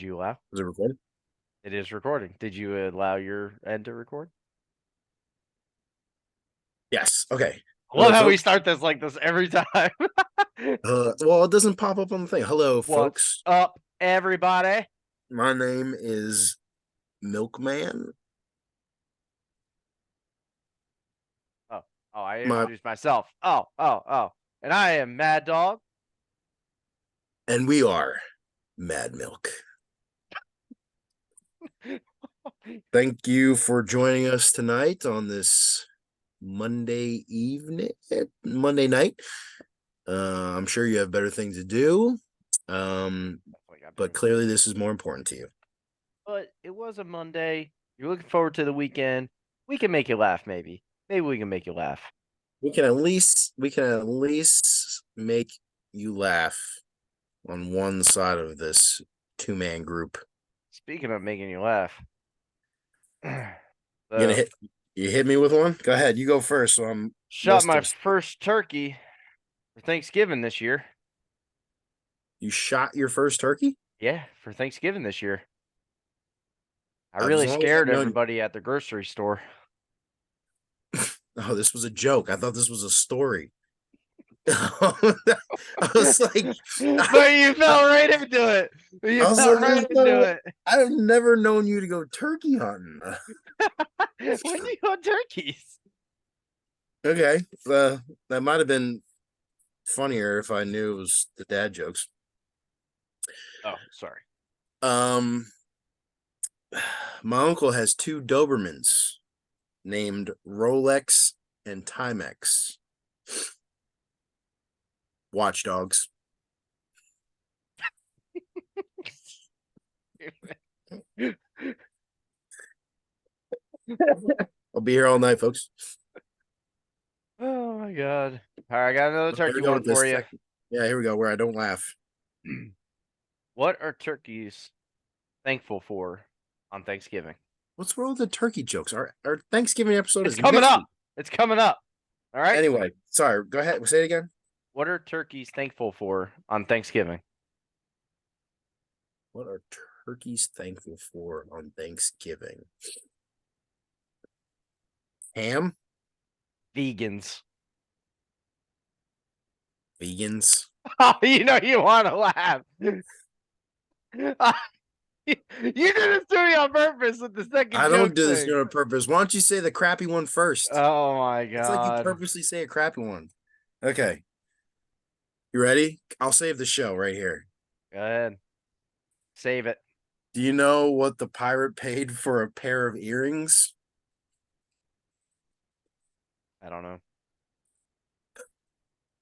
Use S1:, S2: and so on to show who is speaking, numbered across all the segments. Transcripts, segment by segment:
S1: Did you allow?
S2: Is it recording?
S1: It is recording. Did you allow your end to record?
S2: Yes. Okay.
S1: I love
S2: Hello,
S1: how we
S2: folks.
S1: start this like this every time.
S2: Well, it doesn't pop up on the thing. Hello,
S1: What's
S2: folks.
S1: up, everybody?
S2: My name is Milkman.
S1: Oh, I
S2: My
S1: introduced myself. Oh. And I am Maddog.
S2: and we are Mad Milk. Thank you for joining us tonight on this Monday night. I'm sure you have better things to do. But clearly this is more important to you.
S1: But it was a Monday. You're looking forward to the weekend. We can make you laugh, maybe. Maybe we can make you laugh.
S2: We can at least make you laugh on one side of this two-man group.
S1: Speaking of making you laugh.
S2: You hit me with one? Go ahead, you go first. So I'm
S1: shot my first turkey for Thanksgiving this year.
S2: You shot your first turkey?
S1: Yeah, for Thanksgiving this year. I really scared everybody at the grocery store.
S2: Oh, this was a joke. I thought this was a story. I was like,
S1: but you fell right into it. You fell right into it.
S2: I've never known you to go turkey hunting.
S1: When do you hunt turkeys?
S2: Okay, that might have been funnier if I knew it was the dad jokes.
S1: Oh, sorry.
S2: My uncle has two Dobermans named Rolex and Timex. Watchdogs. I'll be here all night, folks.
S1: Oh my god. All right, I got another turkey one for you.
S2: Yeah, here we go, where I don't laugh.
S1: What are turkeys thankful for on Thanksgiving?
S2: What's wrong with the turkey jokes? Our Thanksgiving episode is
S1: coming up. It's coming up. All right.
S2: Anyway, sorry. Go ahead. Say it again.
S1: What are turkeys thankful for on Thanksgiving?
S2: What are turkeys thankful for on Thanksgiving? Ham?
S1: Vegans.
S2: Vegans?
S1: Oh, you know you want to laugh. You did this to me on purpose with the second
S2: I
S1: joke
S2: don't do this
S1: thing.
S2: on purpose. Why don't you say the crappy one first?
S1: Oh my god.
S2: It's like you purposely say a crappy one. Okay. You ready? I'll save the show right here.
S1: Go ahead. Save it.
S2: Do you know what the pirate paid for a pair of earrings?
S1: I don't know.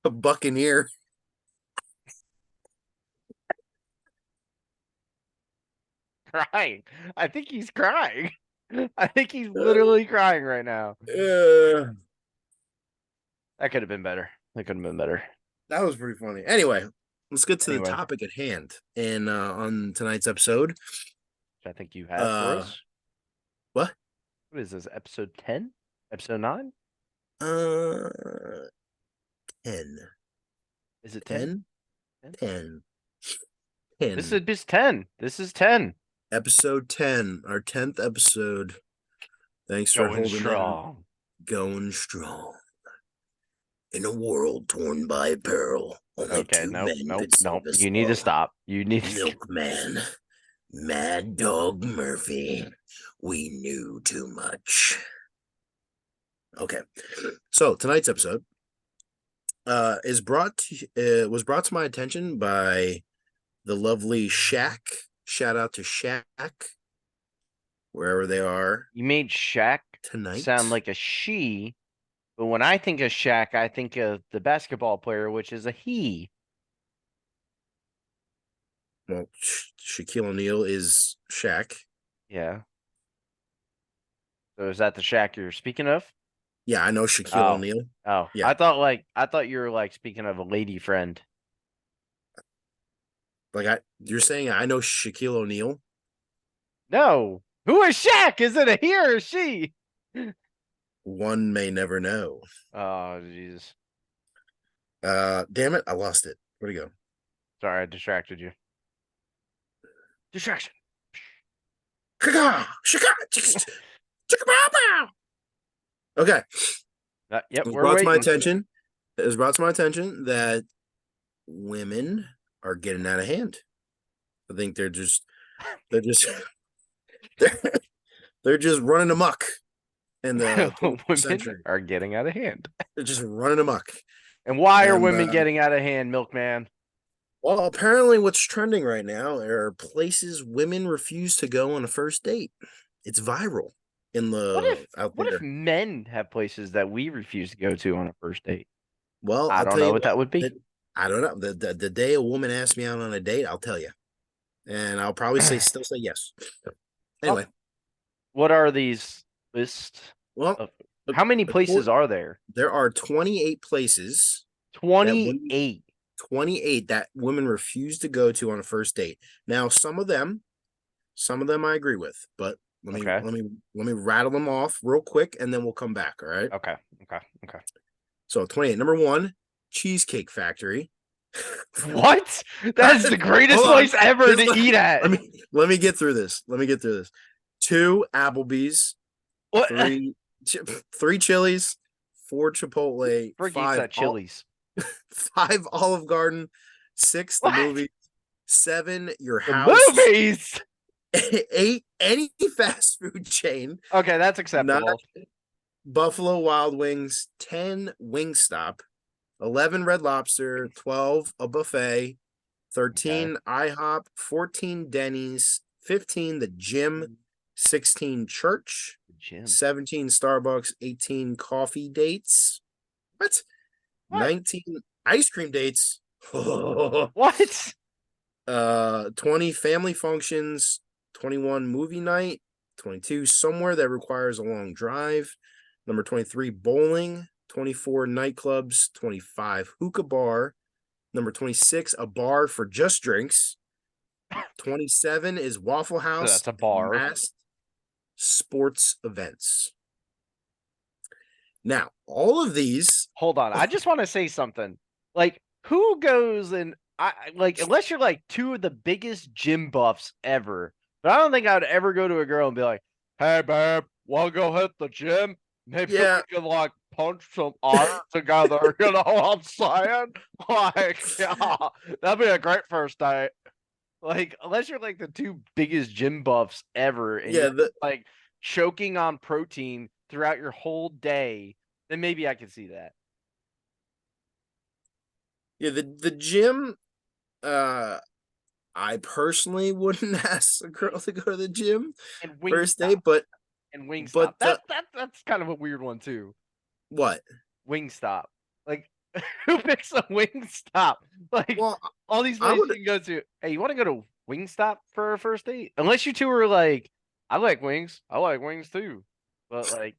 S2: A buccaneer.
S1: Crying. I think he's crying. I think he's literally crying right now.
S2: That
S1: could have been better.
S2: That was pretty funny. Anyway, let's get to the topic at hand. And on tonight's episode,
S1: which I think you have for us.
S2: What?
S1: What is this? Episode 10? Episode 9?
S2: 10.
S1: Is it 10?
S2: 10.
S1: This is 10. This is 10.
S2: Episode 10, our 10th episode. Thanks for holding strong. Going strong. In a world torn by peril. Only two men could save us.
S1: You need to stop. You need to
S2: Milkman. Mad Dog Murphy. We knew too much. Okay. So tonight's episode was brought to my attention by the lovely Shaq. Shout out to Shaq, wherever they are.
S1: You made Shaq
S2: tonight
S1: sound like a she, but when I think of Shaq, I think of the basketball player, which is a he.
S2: Well, Shaquille O'Neal is Shaq.
S1: Yeah. So is that the Shaq you're speaking of?
S2: Yeah, I know Shaquille O'Neal.
S1: Oh, yeah. I thought you were like speaking of a lady friend.
S2: Like you're saying I know Shaquille O'Neal?
S1: No. Who is Shaq? Is it a he or a she?
S2: One may never know.
S1: Oh, Jesus.
S2: Damn it, I lost it. Where'd it go?
S1: Sorry, I distracted you. Distraction.
S2: Shaka, shaka, chicka, chicka, pow, pow. Okay.
S1: Yep,
S2: It was
S1: we're
S2: brought to my
S1: waiting.
S2: attention. It was brought to my attention that women are getting out of hand. I think they're just they're, they're just running amok in the 21st
S1: Women
S2: century.
S1: are getting out of hand.
S2: They're just running amok.
S1: And why are
S2: And
S1: women getting out of hand, Milkman?
S2: well, apparently, what's trending right now are places women refuse to go on a first date. It's viral in
S1: What
S2: the
S1: if
S2: out
S1: what if
S2: there.
S1: men have places that we refuse to go to on a first date?
S2: Well,
S1: I
S2: I'll
S1: don't
S2: tell
S1: know
S2: you
S1: what
S2: what.
S1: that would be.
S2: I don't know. The day a woman asks me out on a date, I'll tell you, and I'll probably still say yes.
S1: Well,
S2: Anyway,
S1: what are these lists
S2: well,
S1: of how many
S2: accord-
S1: places are there?
S2: there are 28 places that women
S1: 28.
S2: 28 that women refuse to go to on a first date. Now, some of them I agree with, but
S1: Okay.
S2: let me rattle them off real quick and then we'll come back. All right.
S1: Okay. Okay. Okay.
S2: So 28. Number one, Cheesecake Factory.
S1: What? That's the greatest
S2: Hold on.
S1: place ever
S2: Just
S1: to eat
S2: let
S1: at.
S2: let me get through this. Let me get through this. Two Applebee's,
S1: What?
S2: three three Chili's, four Chipotle,
S1: Frick eats at Chili's.
S2: five Olive Garden, six the
S1: What?
S2: movie, seven your
S1: The
S2: house,
S1: movies.
S2: eight any fast food chain,
S1: Okay, that's
S2: nine
S1: acceptable.
S2: Buffalo Wild Wings, 10 Wingstop, 11 Red Lobster, 12 a buffet,
S1: Okay.
S2: 13 IHOP, 14 Denny's, 15 the gym, 16 church,
S1: The gym.
S2: 17 Starbucks, 18 coffee dates. What?
S1: What?
S2: 19 ice cream dates.
S1: What?
S2: 20 family functions, 21 movie night, 22 somewhere that requires a long drive, number 23 bowling, 24 nightclubs, 25 hookah bar, number 26 a bar for just drinks, 27 is Waffle House
S1: That's a
S2: and
S1: bar.
S2: mass sports events. Now, all of these,
S1: Hold on. I just want to say something. Like, who goes and like unless you're like two of the biggest gym buffs ever, but I don't think I'd ever go to a girl and be like, "Hey, babe, wanna go hit the gym? Maybe
S2: yeah,
S1: we can like punch some iron together." You know what I'm saying? Like, yeah, that'd be a great first date. Like, unless you're like the two biggest gym buffs ever, and
S2: yeah,
S1: you're like choking on protein throughout your whole day, then maybe I could see that.
S2: the gym. Uh, I personally wouldn't ask a girl to go to the gym
S1: And
S2: first date,
S1: Wingstop. And
S2: but
S1: Wingstop. That's kind of a weird one too.
S2: what?
S1: Wingstop. Like who picks a Wingstop? Like
S2: Well,
S1: all these
S2: I
S1: places
S2: would.
S1: you can go to. Hey, you want to go to Wingstop for a first date? Unless you two are like, I like wings. I like wings too. But like,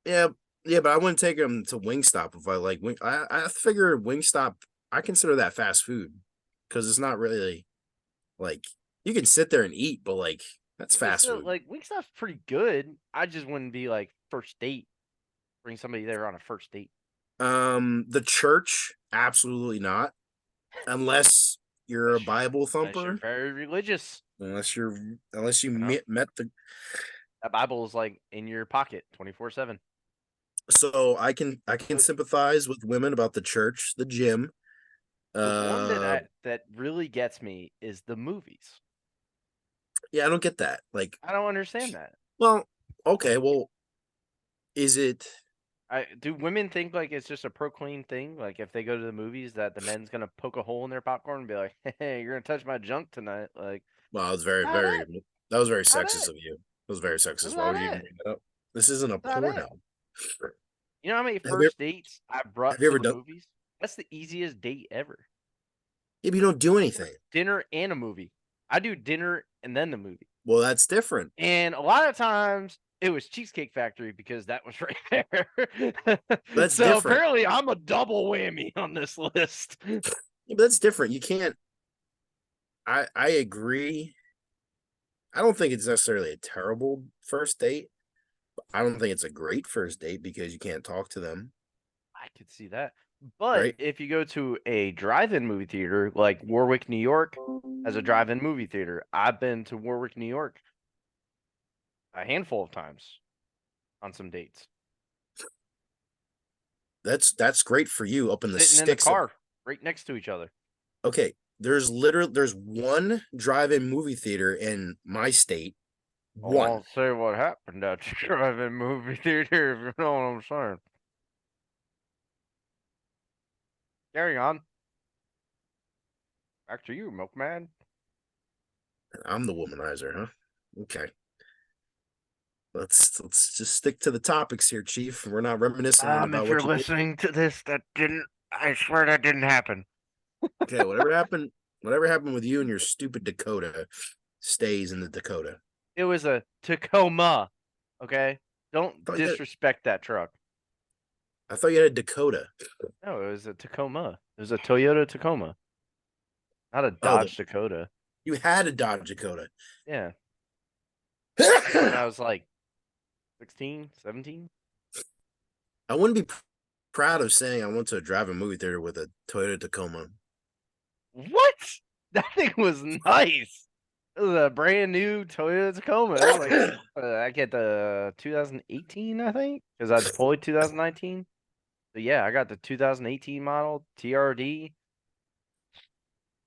S2: Yeah, yeah, but I wouldn't take them to Wingstop if I like wing. I figure Wingstop. I consider that fast food because it's not really like you can sit there and eat, but like that's
S1: okay,
S2: fast
S1: so
S2: food.
S1: like Wingstop's pretty good. I just wouldn't be like first date. Bring somebody there on a first date.
S2: The church, absolutely not, unless you're a Bible
S1: Unless you're
S2: thumper.
S1: very religious.
S2: Unless you
S1: You know,
S2: met the.
S1: that Bible is like in your pocket 24/7.
S2: So I can sympathize with women about the church, the gym.
S1: The one that
S2: Uh,
S1: that really gets me is the movies.
S2: yeah, I don't get that. Like,
S1: I don't understand that.
S2: well, okay, well, is it?
S1: I do women think like it's just a proclaim thing? Like if they go to the movies that the men's gonna poke a hole in their popcorn and be like, "Hey, you're gonna touch my junk tonight." Like,
S2: Well, it was
S1: not it.
S2: that was very
S1: Not
S2: sexist
S1: it.
S2: of you. That was very
S1: That's
S2: sexist. Why
S1: not
S2: would you even
S1: it.
S2: bring that up? This isn't a
S1: That's not it.
S2: porno.
S1: You know how many
S2: Have you,
S1: first dates I
S2: have
S1: brought
S2: you
S1: to
S2: ever
S1: the
S2: done?
S1: movies? That's the easiest date ever.
S2: If you don't do anything,
S1: Dinner and a movie. I do dinner and then the movie.
S2: well, that's different.
S1: And a lot of times it was Cheesecake Factory because that was right there.
S2: That's
S1: So
S2: different.
S1: apparently I'm a double whammy on this list.
S2: Yeah, but that's different. You can't. I agree. I don't think it's necessarily a terrible first date. I don't think it's a great first date because you can't talk to them.
S1: I could see that. But
S2: right?
S1: if you go to a drive-in movie theater like Warwick, New York, has a drive-in movie theater. I've been to Warwick, New York a handful of times on some dates.
S2: That's great for you up in the
S1: Sitting in the
S2: sticks of
S1: car right next to each other.
S2: okay. There's one drive-in movie theater in my state.
S1: I
S2: One.
S1: won't say what happened at the drive-in movie theater if you know what I'm saying. Carry on. Back to you, Milkman.
S2: I'm the womanizer, huh? Okay. Let's just stick to the topics here, Chief. We're not reminiscing about
S1: If you're
S2: what you did.
S1: listening to this, I swear that didn't happen.
S2: Okay, whatever happened with you and your stupid Dakota stays in the Dakota.
S1: It was a Tacoma. Okay? Don't
S2: I thought you had,
S1: disrespect that truck.
S2: I thought you had a Dakota.
S1: No, it was a Tacoma. It was a Toyota Tacoma, not a
S2: Oh,
S1: Dodge Dakota.
S2: you had a Dodge Dakota.
S1: Yeah. When
S2: I
S1: I was like 16, 17.
S2: wouldn't be proud of saying I went to a drive-in movie theater with a Toyota Tacoma.
S1: What? That thing was nice. It was a brand new Toyota Tacoma. It was like I get the 2018, I think, because I deployed 2019. So yeah, I got the 2018 model TRD,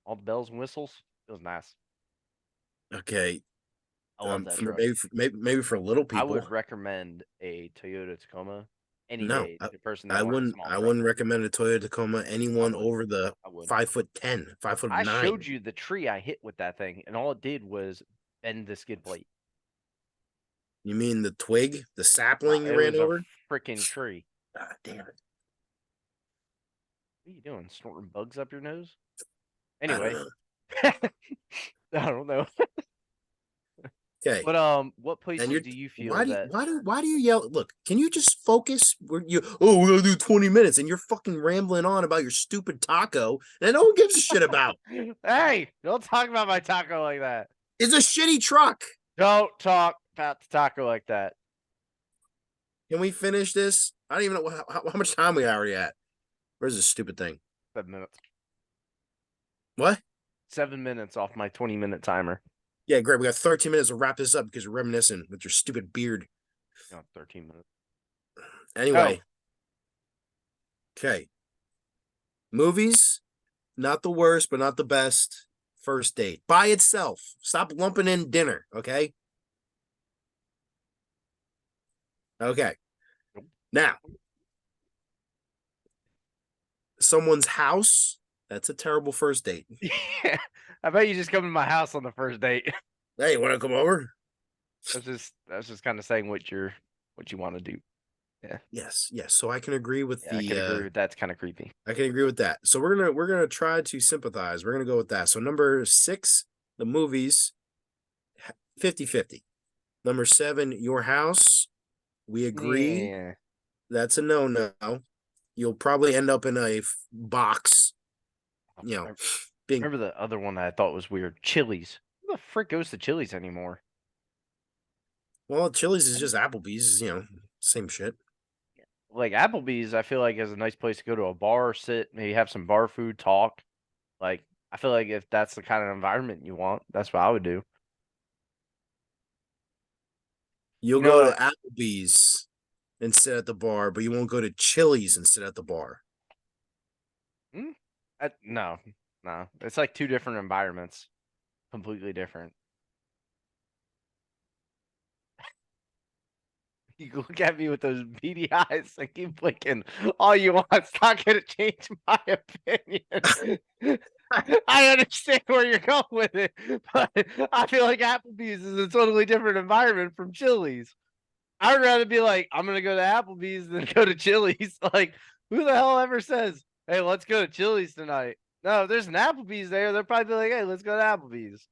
S1: all the bells and whistles. It was nice.
S2: Okay,
S1: I love that
S2: for
S1: truck.
S2: maybe for little
S1: I
S2: people.
S1: would recommend a Toyota Tacoma any
S2: No,
S1: day to a person that wants a small
S2: I
S1: truck.
S2: wouldn't recommend a Toyota Tacoma
S1: I
S2: anyone
S1: would.
S2: over the
S1: I would.
S2: 5'10", 5 foot
S1: I showed
S2: nine.
S1: you the tree I hit with that thing, and all it did was bend the skid plate.
S2: You mean the twig, the sapling you
S1: It
S2: ran
S1: was a
S2: over?
S1: freaking tree.
S2: God damn it!
S1: What are you doing? Snorting bugs up your nose?
S2: I don't
S1: Anyway,
S2: know.
S1: I don't know.
S2: Okay,
S1: But what
S2: and
S1: places
S2: you're
S1: do you feel that
S2: why do you yell? Look, can you just focus? We're gonna do 20 minutes, and you're fucking rambling on about your stupid taco that no one gives a shit about.
S1: Hey, don't talk about my taco like that.
S2: It's a shitty truck.
S1: Don't talk about the taco like that.
S2: Can we finish this? I don't even know how much time we already at. Where's this stupid thing?
S1: 7 minutes.
S2: What?
S1: 7 minutes off my 20-minute timer.
S2: Yeah, great. We got 13 minutes to wrap this up because we're reminiscing with your stupid beard.
S1: No, 13 minutes.
S2: Anyway,
S1: Oh,
S2: okay. Movies, not the worst, but not the best. First date by itself. Stop lumping in dinner, okay? Okay. Now, someone's house, that's a terrible first date.
S1: yeah. I bet you just come to my house on the first date.
S2: Hey, you want to come over?
S1: That's just kind of saying what you want to do. Yeah.
S2: Yes, yes. So I can agree with
S1: Yeah, I can agree with that's kind of creepy.
S2: I can agree with that. So we're gonna try to sympathize. We're gonna go with that. So number 6, the movies, 50-50. Number 7, your house. We agree.
S1: Yeah.
S2: That's a no-no. You'll probably end up in a box,
S1: I
S2: being
S1: remember the other one that I thought was weird. Chili's. Who the frick goes to Chili's anymore?
S2: well, Chili's is just Applebee's, same shit.
S1: Like Applebee's, I feel like is a nice place to go to a bar, sit, maybe have some bar food, talk. Like I feel like if that's the kind of environment you want, that's what I would do.
S2: You'll
S1: You
S2: go to
S1: know,
S2: Applebee's and sit at the bar, but you won't go to Chili's and sit at the bar.
S1: hmm? No, no, it's like two different environments, completely different. You look at me with those beady eyes and keep blinking all you want. It's not gonna change my opinion. I understand where you're going with it, but I feel like Applebee's is a totally different environment from Chili's. I'd rather be like, I'm gonna go to Applebee's than go to Chili's. Like, who the hell ever says, "Hey, let's go to Chili's tonight"? No, if there's an Applebee's there, they'll probably be like, "Hey, let's go to Applebee's."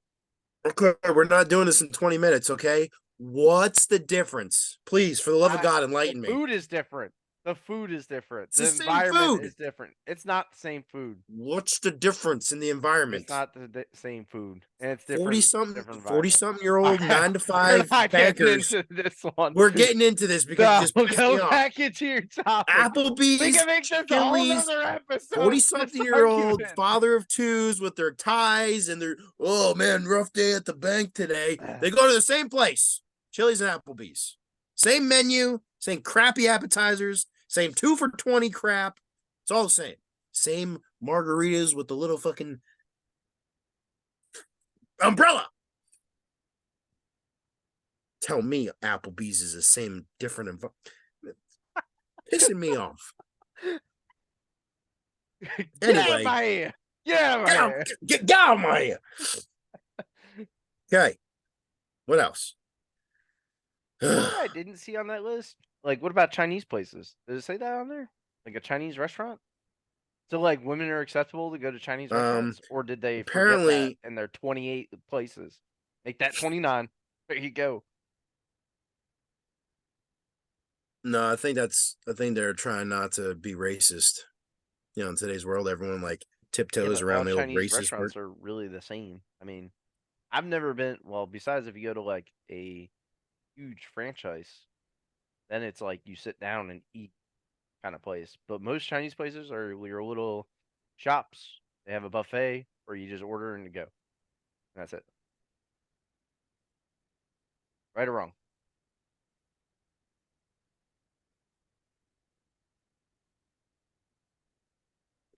S2: Okay, we're not doing this in 20 minutes, okay? What's the difference? Please, for the love of God,
S1: The
S2: enlighten me.
S1: food is different. The food is different.
S2: It's
S1: The
S2: the same
S1: environment
S2: food.
S1: is different. It's not the same food.
S2: What's the difference in the
S1: It's
S2: environment?
S1: not the same food, and it's
S2: 40
S1: different.
S2: something,
S1: Different
S2: 40
S1: environment.
S2: something year
S1: All
S2: old
S1: right,
S2: nine to
S1: we're
S2: five
S1: not getting
S2: bankers.
S1: into this one.
S2: We're getting into this because you
S1: No,
S2: just pissed me
S1: go
S2: off.
S1: back into your topic. We
S2: Applebee's,
S1: can make this a whole
S2: Chili's,
S1: nother episode
S2: 40
S1: of this
S2: something year old
S1: argument.
S2: father of twos with their ties and their, oh man, rough day at the bank today. They go to the same place, Chili's and Applebee's. Same menu, same crappy appetizers, same 2 for 20 crap. It's all the same. Same margaritas with the little fucking umbrella. Tell me Applebee's is the same, different environment. Pissing me off.
S1: Get out of
S2: Anyway,
S1: my ear. Get out of my ear.
S2: get out of my ear. Okay. What else?
S1: You know what I didn't see on that list? Like, what about Chinese places? Did it say that on there? Like a Chinese restaurant? So, like, women are acceptable to go to Chinese restaurants, or did they forget that
S2: Apparently,
S1: and there are 28 places? Make that 29. There you go.
S2: no, I think they're trying not to be racist. You know, in today's world, everyone like
S1: Yeah,
S2: tiptoes
S1: but all
S2: around the old
S1: Chinese
S2: racist word.
S1: restaurants are really the same. I mean, I've never been, well, besides if you go to like a huge franchise, then it's like you sit down and eat kind of place. But most Chinese places are your little shops. They have a buffet, or you just order and you go. And that's it. Right or wrong?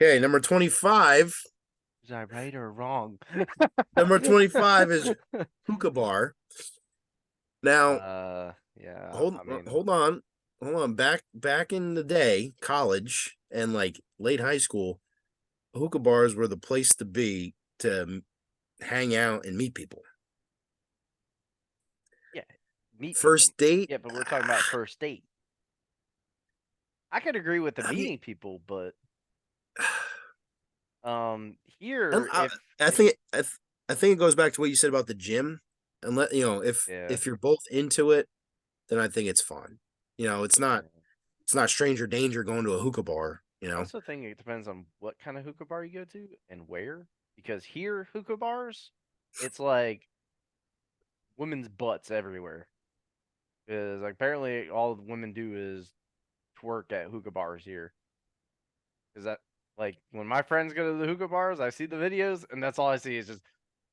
S2: Okay, number 25.
S1: Is I right or wrong?
S2: Number 25 is hookah bar. Now,
S1: Yeah.
S2: hold
S1: I mean,
S2: hold on. Hold on. Back in the day, college and like late high school, hookah bars were the place to be to hang out and meet people.
S1: yeah, meet people.
S2: First date,
S1: Yeah, but we're talking about first date. I could agree with the
S2: I mean,
S1: meeting people, but
S2: and
S1: here
S2: I, I
S1: if
S2: think I think it goes back to what you said about the gym. And let you know
S1: yeah,
S2: if you're both into it, then I think it's fun. You know,
S1: yeah.
S2: it's not stranger danger going to a hookah bar. You
S1: I
S2: know,
S1: also think it depends on what kind of hookah bar you go to and where. Because here hookah bars, it's like women's butts everywhere. Because like, apparently all the women do is twerk at hookah bars here. Is that like when my friends go to the hookah bars, I see the videos and that's all I see is just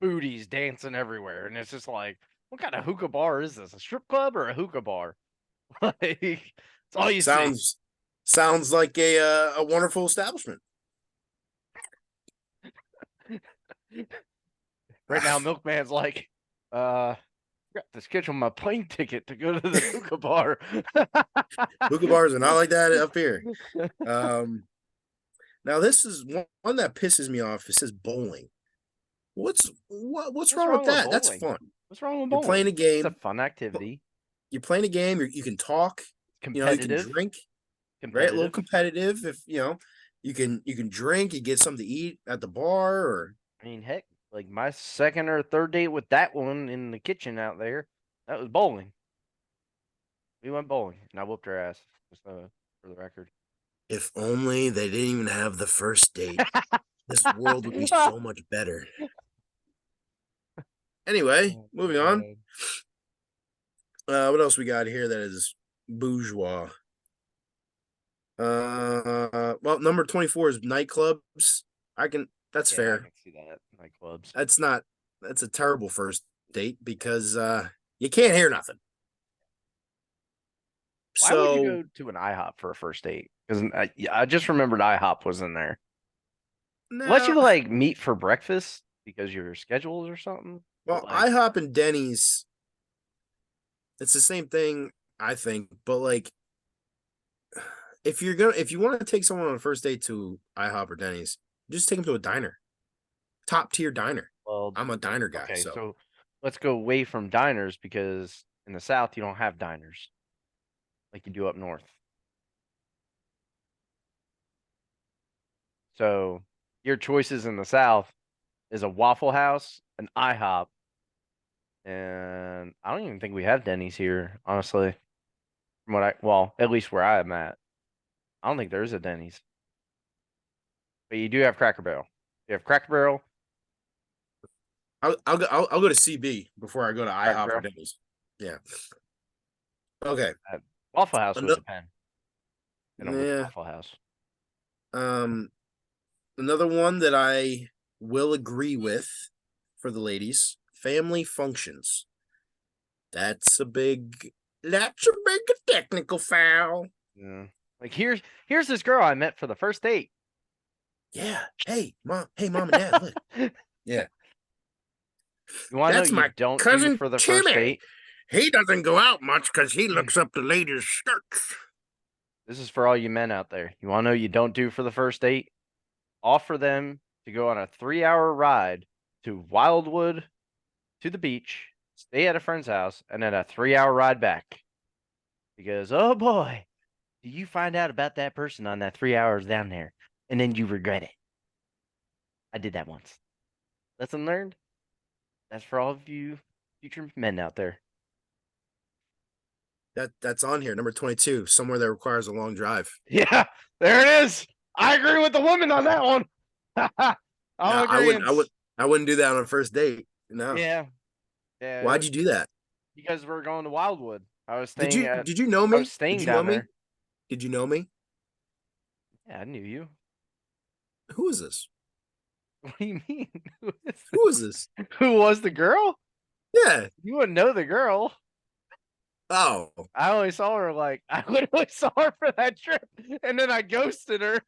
S1: booties dancing everywhere, and it's just like, what kind of hookah bar is this? A strip club or a hookah bar? Like, it's all you see.
S2: sounds like a wonderful establishment.
S1: Right now, Milkman's like, got to schedule my plane ticket to go to the hookah bar.
S2: Hookah bars are not like that up here. Now this is one that pisses me off. It says bowling. What's
S1: What's
S2: wrong with
S1: wrong with
S2: that? That's
S1: bowling?
S2: fun.
S1: What's wrong with
S2: You're playing
S1: bowling?
S2: a
S1: It's a
S2: game.
S1: fun activity.
S2: You're playing a game. You can talk. You know, you can
S1: Competitive.
S2: drink. Right, a little
S1: Competitive.
S2: competitive. If you know, you can drink. You get something to eat at the bar, or
S1: I mean, heck, like my second or third date with that one in the kitchen out there, that was bowling. We went bowling, and I whooped her ass. Just for the record.
S2: if only they didn't even have the first date. This world would be so much better. Anyway,
S1: Oh my
S2: moving on.
S1: god.
S2: What else we got here that is bourgeois? Well, number 24 is nightclubs. I can. That's
S1: Yeah, I
S2: fair.
S1: can see that. Nightclubs.
S2: That's not. That's a terrible first date because you can't hear nothing.
S1: Why would you
S2: So
S1: go to an IHOP for a first date? Because I just remembered IHOP was in there. Unless
S2: now,
S1: you like meet for breakfast because you're scheduled or something. But
S2: well,
S1: like,
S2: IHOP and Denny's, it's the same thing, I think. But like, if you want to take someone on a first date to IHOP or Denny's, just take them to a diner, top tier diner.
S1: well,
S2: I'm a diner guy,
S1: okay,
S2: so
S1: so let's go away from diners because in the South you don't have diners like you do up north. So your choices in the South is a Waffle House, an IHOP, and I don't even think we have Denny's here, honestly. From what well, at least where I'm at. I don't think there's a Denny's, but you do have Cracker Barrel. You have Cracker Barrel,
S2: I'll go to CB before I go to
S1: Cracker
S2: IHOP or
S1: Barrel.
S2: Denny's. Yeah. Okay.
S1: Waffle House would
S2: Another,
S1: depend. Depend on which
S2: yeah.
S1: Waffle House.
S2: Um. Another one that I will agree with for the ladies: family functions. That's a big. That's a big technical foul.
S1: Yeah. Like here's this girl I met for the first date.
S2: Yeah. Hey, mom. Hey, mom and dad. Look. Yeah.
S1: You want to know
S2: That's
S1: what you
S2: my
S1: don't do
S2: cousin
S1: for the first
S2: Timmy.
S1: date?
S2: He doesn't go out much because he looks up the ladies' skirts.
S1: This is for all you men out there. You want to know what you don't do for the first date? Offer them to go on a 3-hour ride to Wildwood to the beach, stay at a friend's house, and then a 3-hour ride back. Because, oh boy, do you find out about that person on that 3 hours down there, and then you regret it. I did that once. Lesson learned. That's for all of you future men out there.
S2: That's on here. Number 22. Somewhere that requires a long drive.
S1: Yeah, there it is. I agree with the woman on that one.
S2: No,
S1: I'm agreeing.
S2: I wouldn't do that on a first date. No.
S1: Yeah, yeah.
S2: Why'd you do that?
S1: Because we're going to Wildwood.
S2: Did you know
S1: I was
S2: me? Did
S1: staying
S2: you know
S1: down
S2: me?
S1: there.
S2: Did you know me?
S1: Yeah, I knew you.
S2: Who is this?
S1: What do you mean?
S2: Who is this?
S1: Who was the girl?
S2: Yeah.
S1: You wouldn't know the girl.
S2: Oh.
S1: I only saw her like I literally saw her for that trip, and then I ghosted her.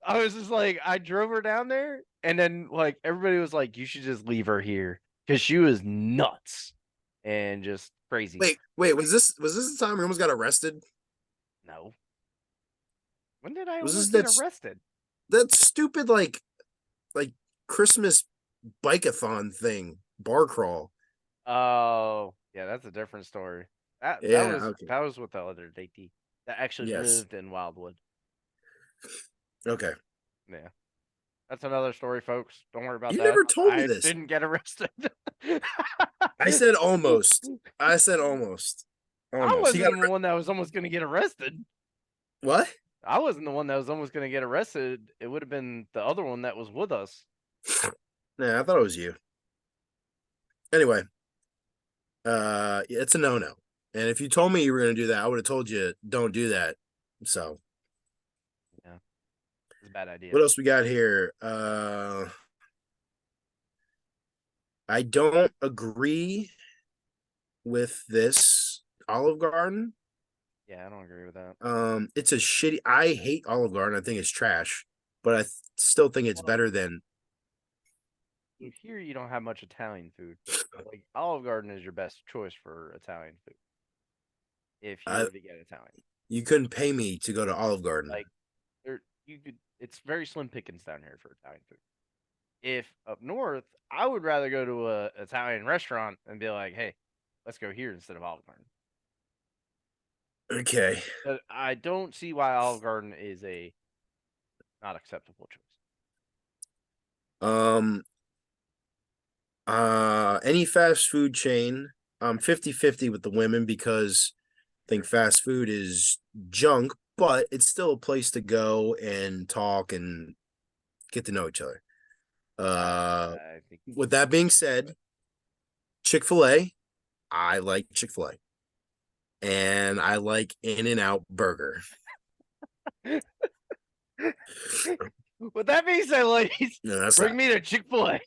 S1: I was just like, I drove her down there, and then like everybody was like, you should just leave her here because she was nuts and just crazy.
S2: Wait, was this the time we almost got arrested?
S1: No, when did I
S2: Was this
S1: almost get arrested?
S2: that stupid like Christmas bike-a-thon thing, bar crawl?
S1: Oh, yeah, that's a different story. That
S2: Yeah,
S1: was
S2: okay.
S1: that was with the other datey that actually
S2: Yes.
S1: lived in Wildwood.
S2: Okay.
S1: Yeah, that's another story, folks. Don't worry about
S2: You
S1: that.
S2: never told me
S1: I
S2: this.
S1: didn't get arrested.
S2: I said almost. I said almost.
S1: I
S2: Almost. He got
S1: wasn't the one that was almost going to get arrested.
S2: what?
S1: I wasn't the one that was almost going to get arrested. It would have been the other one that was with us.
S2: Nah, I thought it was you. Anyway, it's a no-no. And if you told me you were going to do that, I would have told you don't do that. So,
S1: Yeah, it's a bad idea.
S2: what else we got here? I don't agree with this Olive Garden.
S1: Yeah, I don't agree with that.
S2: It's a shitty. I hate Olive Garden. I think it's trash, but I still think it's
S1: Well,
S2: better than.
S1: here you don't have much Italian food. Like Olive Garden is your best choice for Italian food if you
S2: I
S1: were to get Italian.
S2: You couldn't pay me to go to Olive Garden.
S1: Like there, you could. It's very slim pickings down here for Italian food. If up north, I would rather go to a Italian restaurant and be like, "Hey, let's go here instead of Olive Garden."
S2: Okay.
S1: But I don't see why Olive Garden is a not acceptable choice.
S2: Um. Any fast food chain. I'm 50-50 with the women because I think fast food is junk, but it's still a place to go and talk and get to know each other.
S1: I think
S2: With that being said, Chick-fil-A, I like Chick-fil-A. And I like In-N-Out Burger.
S1: with that being said, ladies,
S2: No, that's
S1: bring
S2: not.
S1: me to Chick-fil-A.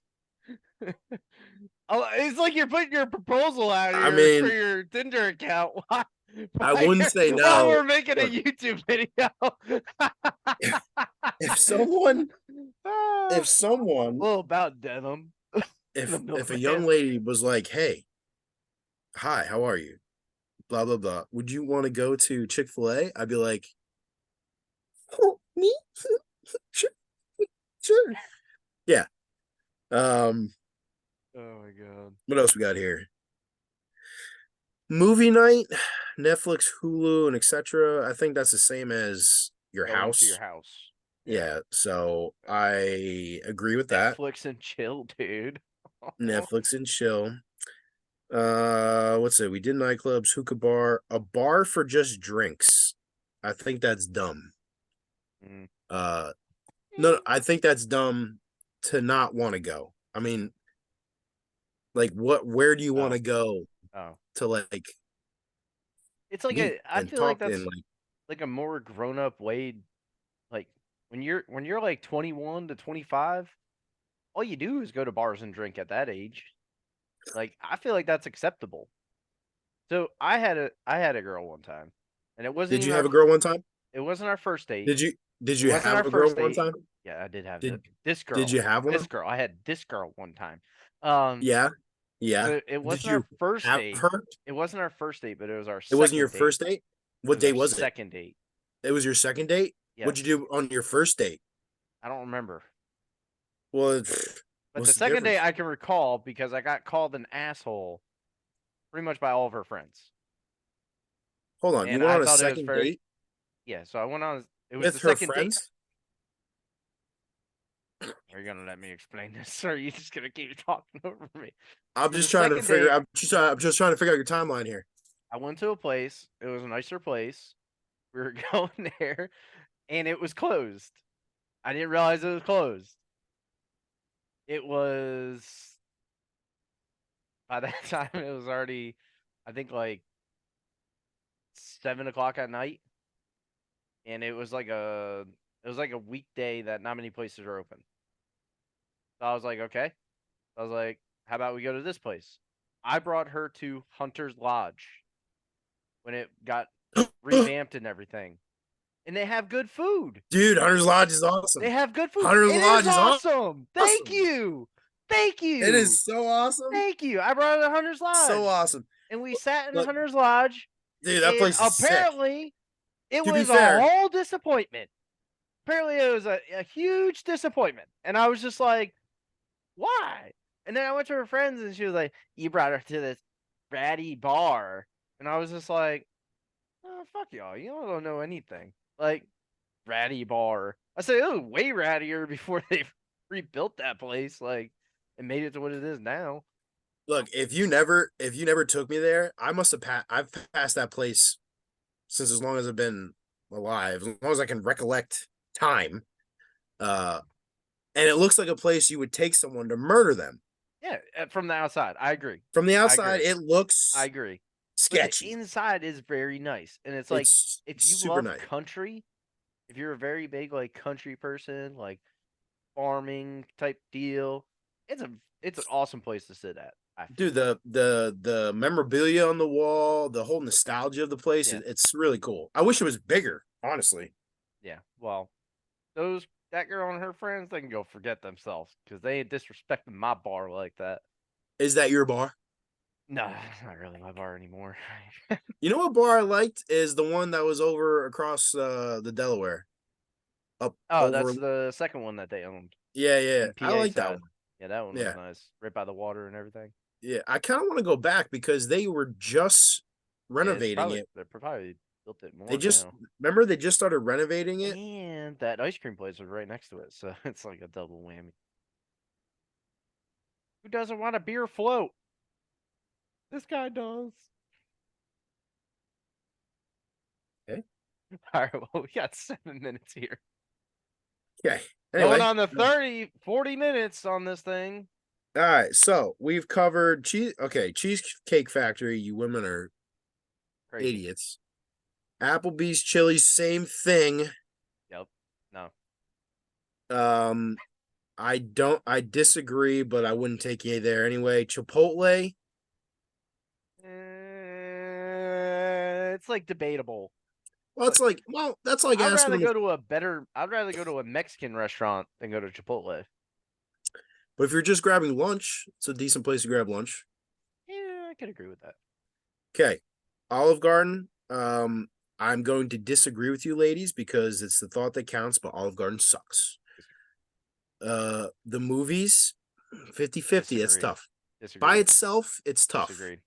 S1: Oh, it's like you're putting your proposal out
S2: I
S1: here for
S2: mean,
S1: your Tinder account. Why,
S2: I wouldn't say
S1: while
S2: no.
S1: we're making a
S2: Look,
S1: YouTube video.
S2: if someone
S1: Ah,
S2: if someone
S1: well, about denim. The
S2: if a
S1: milkman.
S2: young lady was like, "Hey, hi, how are you?" Blah blah blah. Would you want to go to Chick-fil-A? I'd be like, "Oh, me? Sure, sure." Yeah. Um,
S1: Oh my god.
S2: what else we got here? Movie night, Netflix, Hulu, and etc. I think that's the same as your
S1: Going to your
S2: house.
S1: house.
S2: Yeah, so I agree with that.
S1: Netflix and chill, dude.
S2: Netflix and chill. What's it? We did nightclubs, hookah bar, a bar for just drinks. I think that's dumb.
S1: Mm.
S2: Uh, no, I think that's dumb to not want to go. I mean, like, where do you want
S1: Oh,
S2: to go
S1: oh.
S2: to like
S1: It's like
S2: meet
S1: I
S2: and
S1: feel like
S2: talk and
S1: that's
S2: like?
S1: like a more grown up way. Like when you're like 21 to 25, all you do is go to bars and drink at that age. Like I feel like that's acceptable. So I had a girl one time, and it wasn't
S2: Did
S1: even
S2: you
S1: our
S2: have a girl one time?
S1: it wasn't our first date.
S2: Did you did
S1: It
S2: you
S1: wasn't
S2: have
S1: our
S2: a girl
S1: first
S2: one
S1: date.
S2: time?
S1: Yeah, I did have
S2: Did
S1: this
S2: did
S1: girl.
S2: you have
S1: This
S2: one?
S1: girl. I had this girl one time. Um,
S2: Yeah, yeah.
S1: so it
S2: Did
S1: wasn't our
S2: you
S1: first
S2: have
S1: date.
S2: her?
S1: It wasn't our first date, but it was our
S2: It wasn't your
S1: second date.
S2: first date.
S1: It
S2: What
S1: was our
S2: date was it?
S1: second date.
S2: It was your second date. What'd you
S1: Yes.
S2: do on your first date?
S1: I don't remember.
S2: Well,
S1: But the
S2: what's the
S1: second day
S2: difference?
S1: I can recall because I got called an asshole pretty much by all of her friends.
S2: Hold on, you
S1: And
S2: went
S1: I
S2: on a
S1: thought it was
S2: second
S1: very,
S2: date
S1: yeah. So I went on, it was the
S2: with her
S1: second date.
S2: friends?
S1: Are you going to let me explain this? Or are you just going to keep talking over me?
S2: I'm
S1: So the
S2: just trying to
S1: second
S2: figure.
S1: date,
S2: I'm just trying to figure out your timeline here.
S1: I went to a place. It was a nicer place. We were going there and it was closed. I didn't realize it was closed. It was, by that time, it was already, I think, like 7 o'clock at night. And it was like a weekday that not many places are open. So I was like, okay. I was like, how about we go to this place? I brought her to Hunter's Lodge when it got revamped and everything. And they have good food.
S2: Dude, Hunter's Lodge is
S1: They
S2: awesome.
S1: have good food.
S2: Hunter's
S1: It is
S2: Lodge is
S1: awesome. Thank
S2: awesome.
S1: you. Thank
S2: It
S1: you.
S2: is so awesome.
S1: Thank you. I brought her to Hunter's
S2: So
S1: Lodge.
S2: awesome.
S1: And we sat in
S2: Look,
S1: Hunter's Lodge.
S2: dude, that
S1: And
S2: place is sick.
S1: apparently it
S2: To be
S1: was a
S2: fair,
S1: whole disappointment. Apparently it was a huge disappointment. And I was just like, why? And then I went to her friends and she was like, you brought her to this ratty bar. And I was just like, oh, fuck y'all. You all don't know anything. Like, ratty bar. I said, it was way rattier before they rebuilt that place. Like, and made it to what it is now.
S2: look, if you never took me there, I must have I've passed that place since as long as I've been alive, as long as I can recollect time. Uh, and it looks like a place you would take someone to murder them.
S1: Yeah, from the outside. I agree.
S2: From the
S1: I
S2: outside,
S1: agree.
S2: it
S1: I
S2: looks
S1: agree. But the
S2: sketchy.
S1: inside is very nice. And it's like,
S2: It's
S1: if you
S2: super
S1: love
S2: nice.
S1: country, if you're a very big, like, country person, like, farming type deal. It's a it's an awesome place to sit at. I
S2: Dude,
S1: feel.
S2: the memorabilia on the wall, the whole nostalgia of the place,
S1: Yeah,
S2: it's really cool. I wish it was bigger, honestly.
S1: yeah. Well, those that girl and her friends, they can go forget themselves because they ain't disrespecting my bar like that.
S2: Is that your bar?
S1: No, it's not really my bar anymore.
S2: You know what bar I liked is the one that was over across the Delaware. Up
S1: Oh,
S2: over
S1: that's the second one that they owned
S2: Yeah, yeah.
S1: in
S2: I
S1: PA
S2: like that
S1: side.
S2: one.
S1: Yeah, that one was
S2: Yeah.
S1: nice, right by the water and everything.
S2: Yeah. I kind of want to go back because they were just
S1: Yeah, it's
S2: renovating
S1: probably
S2: it.
S1: they probably built it
S2: They
S1: more
S2: just
S1: now.
S2: remember they just started renovating it.
S1: And that ice cream place was right next to it, so it's like a double whammy. Who doesn't want a beer float? This guy does.
S2: Okay.
S1: All right, well, we got 7 minutes here.
S2: Okay.
S1: Going
S2: Anyway,
S1: on the 40 minutes on this thing.
S2: all right. So we've covered cheese. Okay, Cheesecake Factory. You women are
S1: Crazy.
S2: idiots. Applebee's, Chili's, same thing.
S1: Yep. No.
S2: Um, I disagree, but I wouldn't take you there anyway. Chipotle.
S1: It's like debatable.
S2: Well,
S1: But
S2: that's like
S1: I'd
S2: asking
S1: rather
S2: them.
S1: go to a better, I'd rather go to a Mexican restaurant than go to Chipotle.
S2: But if you're just grabbing lunch, it's a decent place to grab lunch.
S1: Yeah, I could agree with that.
S2: Okay, Olive Garden. I'm going to disagree with you, ladies, because it's the thought that counts. But Olive Garden sucks. The movies, 50-50. That's
S1: Disagree.
S2: tough. By
S1: Disagree.
S2: itself, it's tough.
S1: Disagree.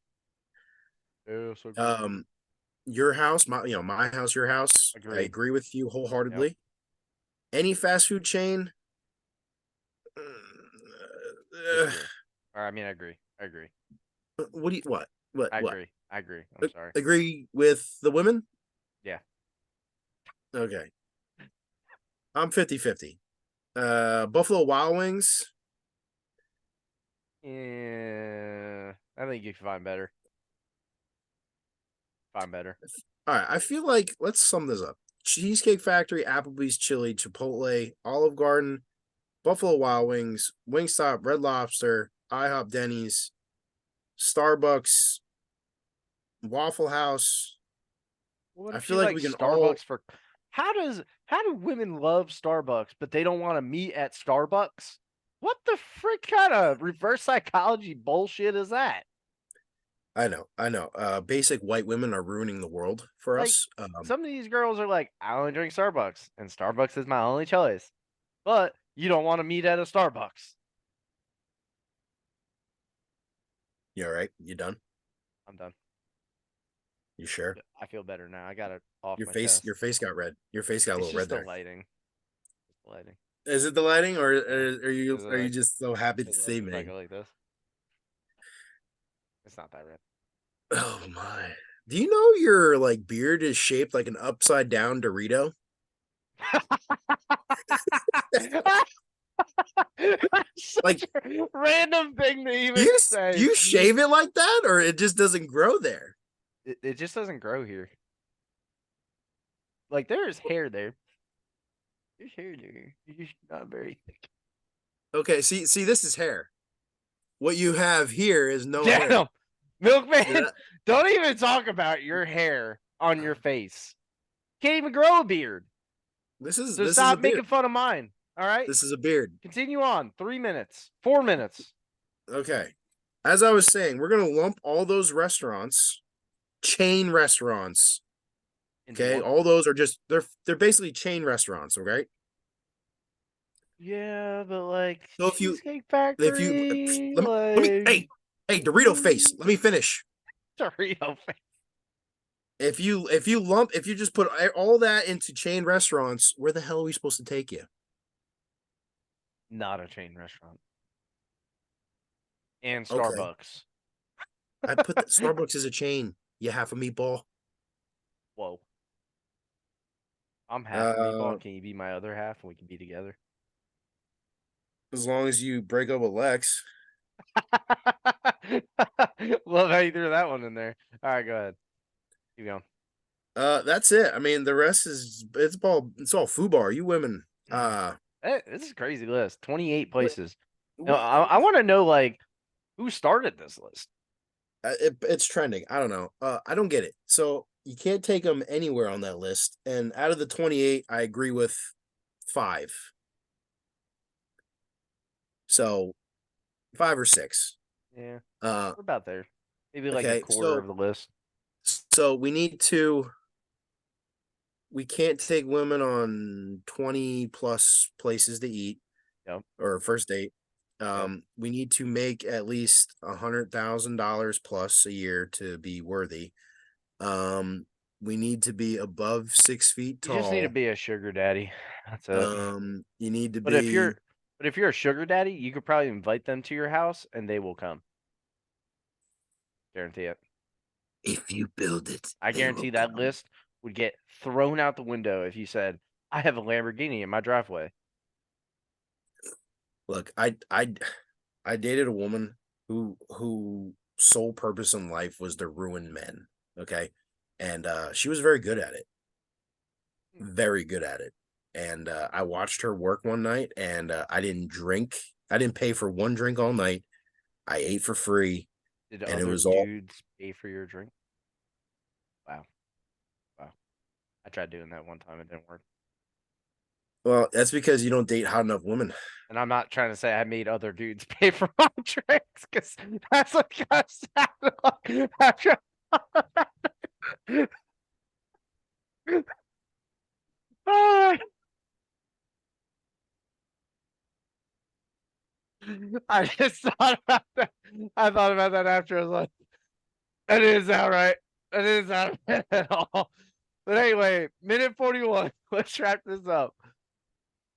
S1: Disagree.
S2: Your house, my house, your house. I
S1: Agree.
S2: agree with you
S1: Yep.
S2: wholeheartedly. Any fast food chain,
S1: Disagree. Or I mean, I agree. I agree.
S2: what do you what
S1: I
S2: what
S1: agree. I agree. I'm sorry.
S2: agree with the women?
S1: Yeah.
S2: Okay. I'm 50-50. Buffalo Wild Wings.
S1: Yeah, I think you can find better. Find better.
S2: All right. I feel like let's sum this up. Cheesecake Factory, Applebee's, Chili, Chipotle, Olive Garden, Buffalo Wild Wings, Wingstop, Red Lobster, IHOP, Denny's, Starbucks, Waffle House.
S1: What
S2: I
S1: if
S2: feel
S1: she
S2: like
S1: likes
S2: we can all.
S1: Starbucks for? How do women love Starbucks, but they don't want to meet at Starbucks? What the frick kind of reverse psychology bullshit is that?
S2: I know, I know. Basic white women are ruining the world for
S1: Like,
S2: us.
S1: some of these girls are like, I only drink Starbucks, and Starbucks is my only choice. But you don't want to meet at a Starbucks.
S2: You all right? You done?
S1: I'm done.
S2: You sure?
S1: I feel better now. I got it off
S2: Your
S1: my
S2: face,
S1: chest.
S2: your face got red. Your face got a
S1: It's
S2: little red
S1: just the
S2: there.
S1: lighting. The lighting.
S2: Is it the lighting, or
S1: Yeah.
S2: are you
S1: Is it
S2: are you
S1: like
S2: just so happy to
S1: is it like
S2: see
S1: if I
S2: me?
S1: go like this? It's not that red.
S2: Oh my! Do you know your like beard is shaped like an upside down Dorito?
S1: Such
S2: Like
S1: a random thing to even
S2: you
S1: say.
S2: you shave it like that, or it just doesn't grow there?
S1: It just doesn't grow here. Like there's hair there. There's hair there. It's just not very thick.
S2: Okay, see, this is hair. What you have here is no
S1: Damn,
S2: hair.
S1: Milkman,
S2: Yeah,
S1: don't even talk about your hair on your face. Can't even grow a beard.
S2: this is
S1: So
S2: this is a
S1: stop
S2: beard.
S1: making fun of mine. All right.
S2: This is a beard.
S1: Continue on. 3 minutes. 4 minutes.
S2: Okay. As I was saying, we're gonna lump all those restaurants, chain restaurants.
S1: Into
S2: Okay,
S1: one.
S2: all those are just they're basically chain restaurants. Okay,
S1: Yeah, but like
S2: so
S1: Cheesecake
S2: if you
S1: Factory,
S2: let me
S1: like
S2: hey Dorito face, let me finish.
S1: Dorito face.
S2: If you just put all that into chain restaurants, where the hell are we supposed to take you?
S1: Not a chain restaurant. And
S2: Okay,
S1: Starbucks.
S2: I put the, Starbucks as a chain. You half a meatball.
S1: Whoa. I'm half a
S2: Uh,
S1: meatball. Can you be my other half and we can be together?
S2: as long as you break up with Lex.
S1: Love how you threw that one in there. All right, go ahead. Keep going.
S2: That's it. I mean, the rest is it's all FUBAR. You women,
S1: This is a crazy list. 28
S2: what,
S1: places. Now,
S2: what
S1: I want to know like who started this list.
S2: it's trending. I don't know. I don't get it. So you can't take them anywhere on that list. And out of the 28, I agree with 5. So 5 or 6.
S1: Yeah,
S2: Uh,
S1: we're about there. Maybe like a
S2: okay.
S1: quarter
S2: So
S1: of the list.
S2: so we can't take women on 20 plus places to eat
S1: Yep.
S2: or first date.
S1: Yep.
S2: We need to make at least $100,000 plus a year to be worthy. Um, we need to be above 6 feet
S1: You just need to
S2: tall.
S1: be a sugar daddy. That's it.
S2: You need to
S1: But if
S2: be
S1: you're but if you're a sugar daddy, you could probably invite them to your house and they will come. Guarantee it.
S2: if you build it,
S1: I
S2: they
S1: guarantee
S2: will
S1: that
S2: come.
S1: list would get thrown out the window if you said, I have a Lamborghini in my driveway.
S2: Look, I dated a woman who sole purpose in life was to ruin men. Okay. And she was very good at it. Very good at it. And I watched her work one night and I didn't drink. I didn't pay for one drink all night. I ate for free
S1: Did
S2: and it
S1: other
S2: was all
S1: dudes pay for your drink? Wow. Wow. I tried doing that one time. It didn't work.
S2: well, that's because you don't date hot enough women.
S1: And I'm not trying to say I made other dudes pay for my drinks because that's what kind of sounded like after. Ah, I just thought about that. I thought about that after. I was like, that is not right. That is not right at all. But anyway, minute 41. Let's wrap this up.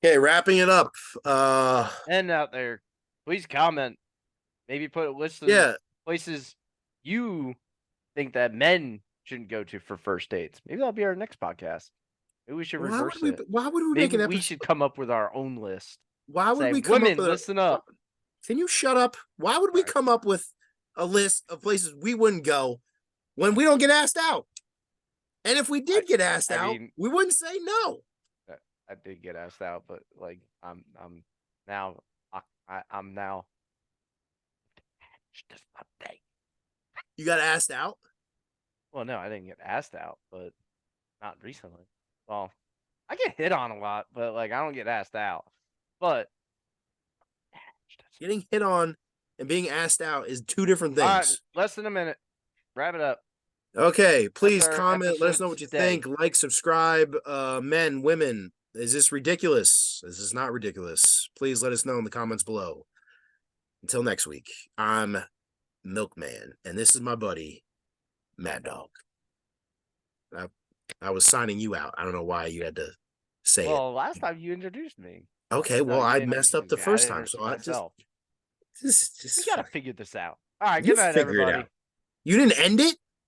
S2: Okay, wrapping it up.
S1: And out there, please comment. Maybe put a list of
S2: Yeah,
S1: places you think that men shouldn't go to for first dates. Maybe that'll be our next podcast. Maybe we should
S2: Why would
S1: reverse
S2: we?
S1: it.
S2: Why would we make
S1: Maybe
S2: an
S1: we
S2: episode?
S1: should come up with our own list.
S2: Why would
S1: Say,
S2: we come up
S1: women,
S2: with a?
S1: listen up.
S2: Can you shut up? Why would we
S1: Sorry.
S2: come up with a list of places we wouldn't go when we don't get asked out? And if we did get asked
S1: I
S2: out,
S1: mean,
S2: we wouldn't say no.
S1: I did get asked out, but like I'm now I'm now. Just update.
S2: You got asked out?
S1: Well, no, I didn't get asked out, but not recently. Well, I get hit on a lot, but like I don't get asked out. But
S2: Getting hit on and being asked out is two different
S1: all right,
S2: things.
S1: less than a minute. Wrap it up.
S2: Okay, please
S1: That's our
S2: comment. Let us
S1: episode
S2: know what you
S1: today.
S2: think. Like, subscribe. Men, women, is this ridiculous? This is not ridiculous. Please let us know in the comments below. Until next week, I'm Milkman, and this is my buddy, Maddog. I was signing you out. I don't know why you had to say it.
S1: Well, last time you introduced me.
S2: Okay,
S1: No,
S2: well,
S1: you
S2: I
S1: didn't
S2: messed up
S1: introduce
S2: the
S1: me.
S2: first
S1: I
S2: time, so
S1: introduced
S2: I
S1: myself.
S2: just
S1: We gotta figure this out. All right,
S2: you
S1: good night,
S2: figure it
S1: everybody.
S2: out. You didn't end it?